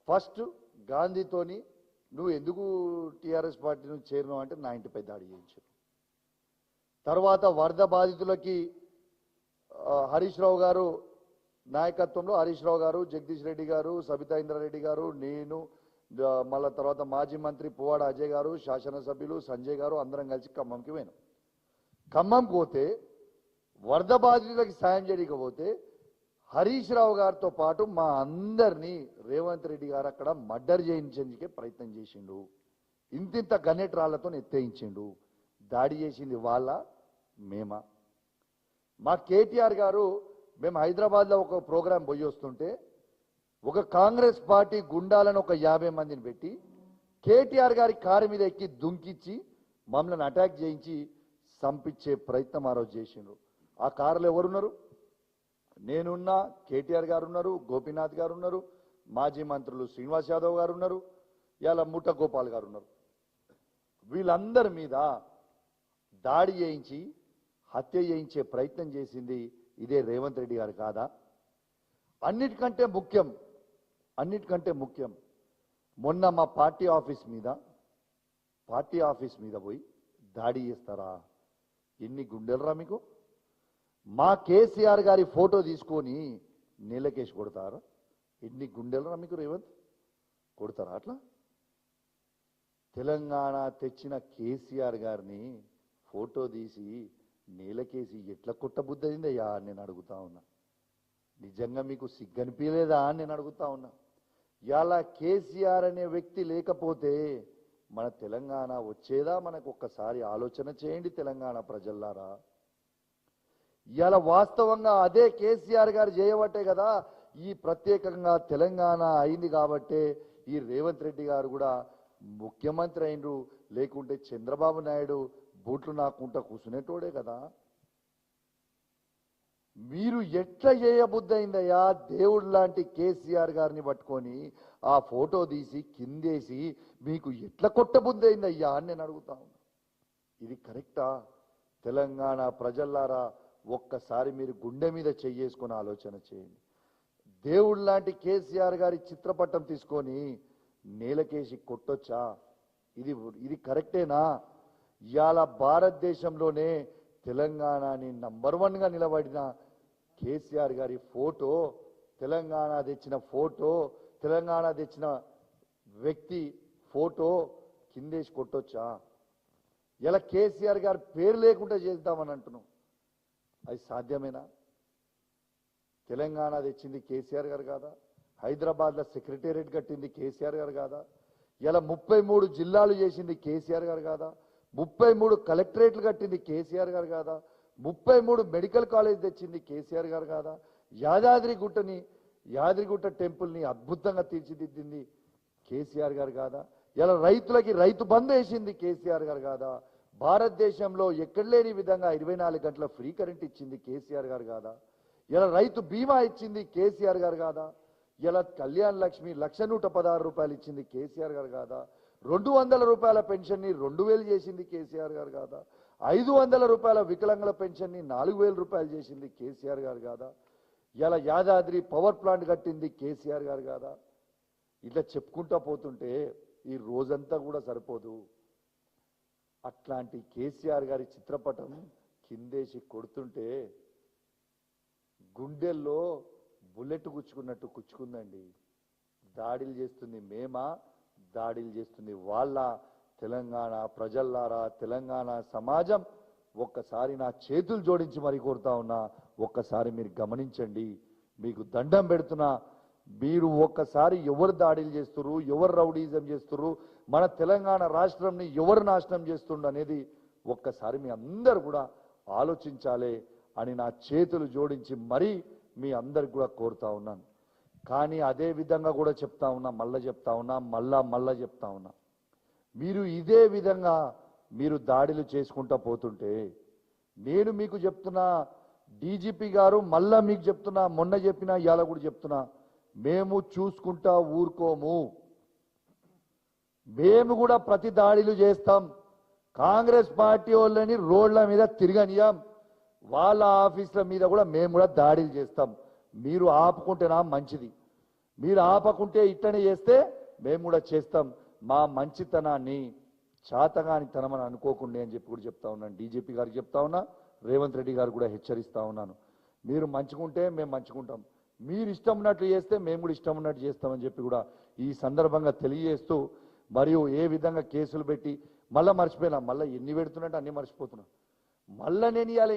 First గాంధీతోని నువ్వు ఎందుకు TRS party నుంచి చేరినావు అంటే నా ఇంటిపై దాడి చేయించారు. తర్వాత వరద బాధితులకి హరీష్ రావు గారు నాయకత్వంలో హరీష్ రావు గారు, జగదీష్ రెడ్డి గారు, సబితా ఇంద్రారెడ్డి గారు, నేను మళ్ళా తర్వాత మాజీ మంత్రి పువ్వాడ అజయ్ గారు, శాసనసభ్యులు సంజయ్ గారు అందరం కలిసి ఖమ్మంకి పోయినాం. ఖమ్మంకి పోతే వరద బాధితులకి సాయం చేయకపోతే హరీష్ రావు గారితో పాటు మా అందరినీ రేవంత్ రెడ్డి గారు అక్కడ మర్డర్ చేయించేందుకే ప్రయత్నం చేసిండు. ఇంతింత గన్నెట్ రాళ్లతో ఎత్తేయించిండు. దాడి చేసింది వాళ్ళ మేమా? మా కేటీఆర్ గారు మేము హైదరాబాద్లో ఒక ప్రోగ్రాం పోయి వస్తుంటే ఒక కాంగ్రెస్ పార్టీ గుండాలను ఒక 50 మందిని పెట్టి కేటీఆర్ గారి కారు మీద ఎక్కి దుంకిచ్చి మమ్మల్ని అటాక్ చేయించి సంపించే ప్రయత్నం ఆ రోజు చేసిండ్రు. ఆ కారులో ఎవరున్నారు? నేనున్నా, కేటీఆర్ గారు ఉన్నారు, గోపీనాథ్ గారు ఉన్నారు, మాజీ మంత్రులు శ్రీనివాస్ యాదవ్ గారు ఉన్నారు, ఇలా ముఠ గోపాల్ గారు ఉన్నారు. వీళ్ళందరి మీద దాడి చేయించి హత్య చేయించే ప్రయత్నం చేసింది ఇదే రేవంత్ రెడ్డి గారు కాదా? అన్నిటికంటే ముఖ్యం మొన్న మా పార్టీ ఆఫీస్ మీద పోయి దాడి చేస్తారా? ఎన్ని గుండెలరా మీకు? మా కేసీఆర్ గారి ఫోటో తీసుకొని నీళ్ళకేసి కొడతారా? ఎన్ని గుండెలరా మీకు? రేవంత్ కొడతారా అట్లా? తెలంగాణ తెచ్చిన కేసీఆర్ గారిని ఫోటో తీసి నీళ్ళకేసి ఎట్లా కొట్టబుద్దయిందయ్యా అని నేను అడుగుతా ఉన్నా. నిజంగా మీకు సిగ్గనిపించలేదా అని నేను అడుగుతా ఉన్నా. ఇలా కేసీఆర్ అనే వ్యక్తి లేకపోతే మన తెలంగాణ వచ్చేదా? మనకు ఒక్కసారి ఆలోచన చేయండి తెలంగాణ ప్రజల్లారా. ఇలా వాస్తవంగా అదే కేసీఆర్ గారు చేయబట్టే కదా ఈ ప్రత్యేకంగా తెలంగాణ అయింది. కాబట్టే ఈ రేవంత్ రెడ్డి గారు కూడా ముఖ్యమంత్రి అయినరు. లేకుంటే చంద్రబాబు నాయుడు బూట్లు నాకుంటా కూర్చునేటోడే కదా. మీరు ఎట్లా చేయబుద్దయిందయ్యా? దేవుడు లాంటి కేసీఆర్ గారిని పట్టుకొని ఆ ఫోటో తీసి కిందేసి మీకు ఎట్లా కొట్టబుద్దయిందయ్యా అని నేను అడుగుతా ఉన్నా. ఇది కరెక్టా? తెలంగాణ ప్రజల్లారా ఒక్కసారి మీరు గుండె మీద చెయ్యేసుకొని ఆలోచన చేయండి. దేవుడు లాంటి కేసీఆర్ గారి చిత్రపటం తీసుకొని నేలకేసి కొట్టొచ్చా? ఇది కరెక్టేనా? ఇవాళ భారతదేశంలోనే తెలంగాణని నంబర్ 1గా నిలబడిన కేసీఆర్ గారి ఫోటో, తెలంగాణ తెచ్చిన వ్యక్తి ఫోటో కిందేసి కొట్టొచ్చా? ఇలా కేసీఆర్ గారి పేరు లేకుండా చేద్దామని అంటున్నాం. అది సాధ్యమేనా? తెలంగాణ తెచ్చింది కేసీఆర్ గారు కాదా? హైదరాబాద్లో సెక్రటేరియట్ కట్టింది కేసీఆర్ గారు కాదా? ఇలా 33 జిల్లాలు చేసింది కేసీఆర్ గారు కాదా? 33 కలెక్టరేట్లు కట్టింది కేసీఆర్ గారు కాదా? 33 మెడికల్ కాలేజ్ తెచ్చింది కేసీఆర్ గారు కాదా? యాదగిరిగుట్ట టెంపుల్ని అద్భుతంగా తీర్చిదిద్దింది కేసీఆర్ గారు కాదా? ఇలా రైతులకి రైతు బంద్ వేసింది కేసీఆర్ గారు కాదా? భారతదేశంలో ఎక్కడ లేని విధంగా 24 గంటల ఫ్రీ కరెంట్ ఇచ్చింది కేసీఆర్ గారు కాదా? ఇలా రైతు బీమా ఇచ్చింది కేసీఆర్ గారు కాదా? ఇలా కళ్యాణ్ లక్ష్మి 1,116 రూపాయలు ఇచ్చింది కేసీఆర్ గారు కాదా? 200 రూపాయల పెన్షన్ని 2000 చేసింది కేసీఆర్ గారు కాదా? 500 రూపాయల వికలాంగుల పెన్షన్ని 4000 రూపాయలు చేసింది కేసీఆర్ గారు కాదా? ఇలా యాదాద్రి పవర్ ప్లాంట్ కట్టింది కేసీఆర్ గారు కాదా? ఇట్లా చెప్పుకుంటా పోతుంటే ఈ రోజంతా కూడా సరిపోదు. అట్లాంటి కేసీఆర్ గారి చిత్రపటం కిందేసి కొడుతుంటే గుండెల్లో బుల్లెట్ గుచ్చుకున్నట్టు గుచ్చుకుందండి. దాడులు చేస్తుంది మేమా? దాడులు చేస్తుంది వాళ్ళ? తెలంగాణ ప్రజల్లారా, తెలంగాణ సమాజం ఒక్కసారి నా చేతులు జోడించి మరి కోరుతా ఉన్నా, ఒక్కసారి మీరు గమనించండి. మీకు దండం పెడుతున్నా. మీరు ఒక్కసారి ఎవరు దాడులు చేస్తున్నారు, ఎవరు రౌడీజం చేస్తున్నారు, మన తెలంగాణ రాష్ట్రంని ఎవరు నాశనం చేస్తుండ్రు అనేది ఒక్కసారి మీ అందరు కూడా ఆలోచించాలి అని నా చేతులు జోడించి మరీ మీ అందరికి కూడా కోరుతా ఉన్నాను. కానీ అదే విధంగా కూడా చెప్తా ఉన్నా, మళ్ళా చెప్తా ఉన్నా, మీరు ఇదే విధంగా మీరు దాడులు చేసుకుంటా పోతుంటే నేను మీకు చెప్తున్నా, డీజీపీ గారు మళ్ళా మీకు చెప్తున్నా, మొన్న చెప్పినా ఇవాళ కూడా చెప్తున్నా, మేము చూసుకుంటా ఊరుకోము. మేము కూడా ప్రతి దాడులు చేస్తాం. కాంగ్రెస్ పార్టీ వాళ్ళని రోడ్ల మీద తిరగనియాం. వాళ్ళ ఆఫీసుల మీద కూడా మేము కూడా దాడులు చేస్తాం. మీరు ఆపుకుంటేనా మంచిది. మీరు ఆపకుంటే ఇట్టనే చేస్తే మేము కూడా చేస్తాం. మా మంచితనాన్ని చాతగానితనం అని అనుకోకుండా అని చెప్పి కూడా చెప్తా ఉన్నాను. డీజీపీ గారికి చెప్తా ఉన్నా, రేవంత్ రెడ్డి గారు కూడా హెచ్చరిస్తా ఉన్నాను. మీరు మంచుకుంటే మేము మంచుకుంటాం, మీరు ఇష్టం ఉన్నట్లు చేస్తే మేము కూడా ఇష్టం ఉన్నట్టు చేస్తామని చెప్పి కూడా ఈ సందర్భంగా తెలియజేస్తూ, మరియు ఏ విధంగా కేసులు పెట్టి మళ్ళీ మర్చిపోయినా, మళ్ళీ ఎన్ని పెడుతున్నట్టు అన్ని మర్చిపోతున్నా, మళ్ళీ నేను ఇవాళ